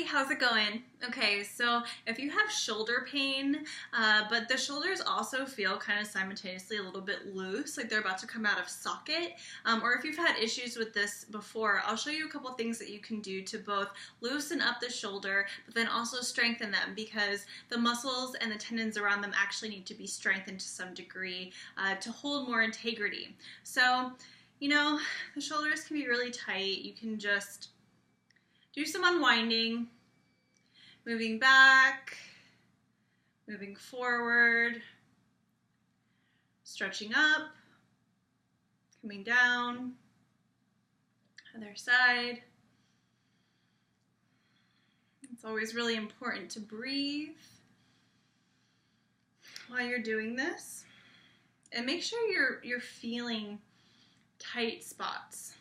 how's it going? Okay, so if you have shoulder pain, but the shoulders also feel kind of simultaneously a little bit loose, like they're about to come out of socket, or if you've had issues with this before, I'll show you a couple things that you can do to both loosen up the shoulder, but then also strengthen them, because the muscles and the tendons around them actually need to be strengthened to some degree to hold more integrity. So, you know, the shoulders can be really tight. You can just do some unwinding, moving back, moving forward, stretching up, coming down, other side. It's always really important to breathe while you're doing this, and make sure you're feeling tight spots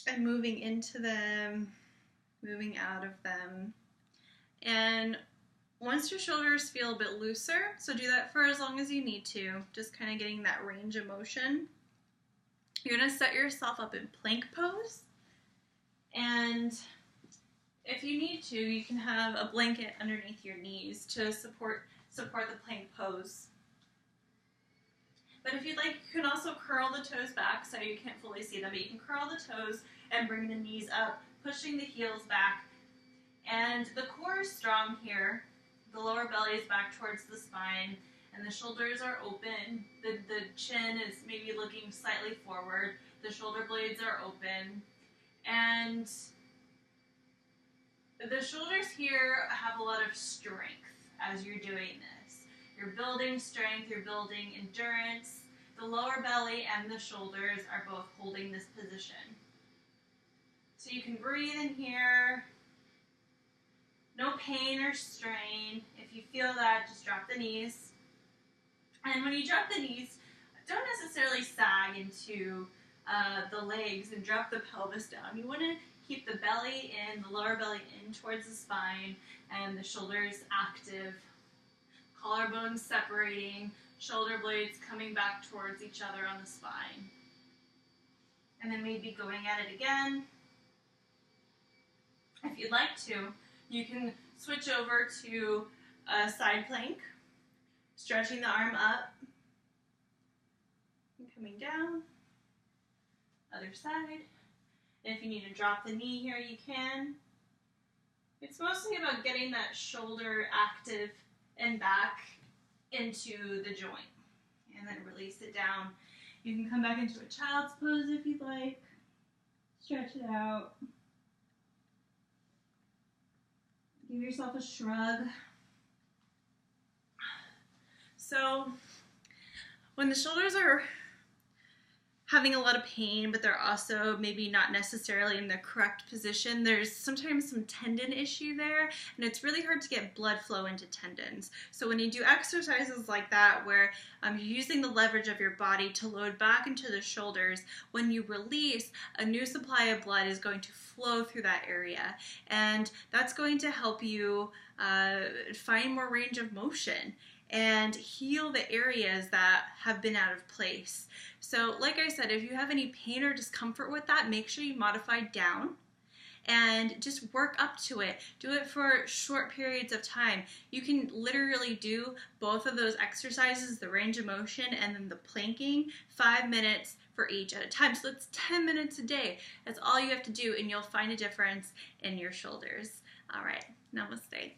and moving into them, moving out of them. And once your shoulders feel a bit looser, so do that for as long as you need to, just kind of getting that range of motion, you're going to set yourself up in plank pose. And if you need to, you can have a blanket underneath your knees to support the plank pose. But if you'd like, you can also curl the toes back so you can't fully see them, but you can curl the toes and bring the knees up, pushing the heels back. And the core is strong here. The lower belly is back towards the spine, and the shoulders are open. The chin is maybe looking slightly forward. The shoulder blades are open. And the shoulders here have a lot of strength as you're doing this. You're building strength, you're building endurance. The lower belly and the shoulders are both holding this position. So you can breathe in here. No pain or strain. If you feel that, just drop the knees. And when you drop the knees, don't necessarily sag into the legs and drop the pelvis down. You want to keep the belly in, the lower belly in towards the spine, and the shoulders active. Collarbones separating, shoulder blades coming back towards each other on the spine. And then maybe going at it again. If you'd like to, you can switch over to a side plank, stretching the arm up and coming down. Other side. And if you need to drop the knee here, you can. It's mostly about getting that shoulder active and back into the joint, and then release it down. You can come back into a child's pose if you'd like. Stretch it out. Give yourself a shrug. So when the shoulders are having a lot of pain, but they're also maybe not necessarily in the correct position, there's sometimes some tendon issue there, and it's really hard to get blood flow into tendons. So when you do exercises like that, where you're using the leverage of your body to load back into the shoulders, when you release, a new supply of blood is going to flow through that area, and that's going to help you find more range of motion and heal the areas that have been out of place. So like I said, if you have any pain or discomfort with that, make sure you modify down and just work up to it. Do it for short periods of time. You can literally do both of those exercises, the range of motion and then the planking, 5 minutes for each at a time. So that's 10 minutes a day. That's all you have to do, and you'll find a difference in your shoulders. All right, namaste.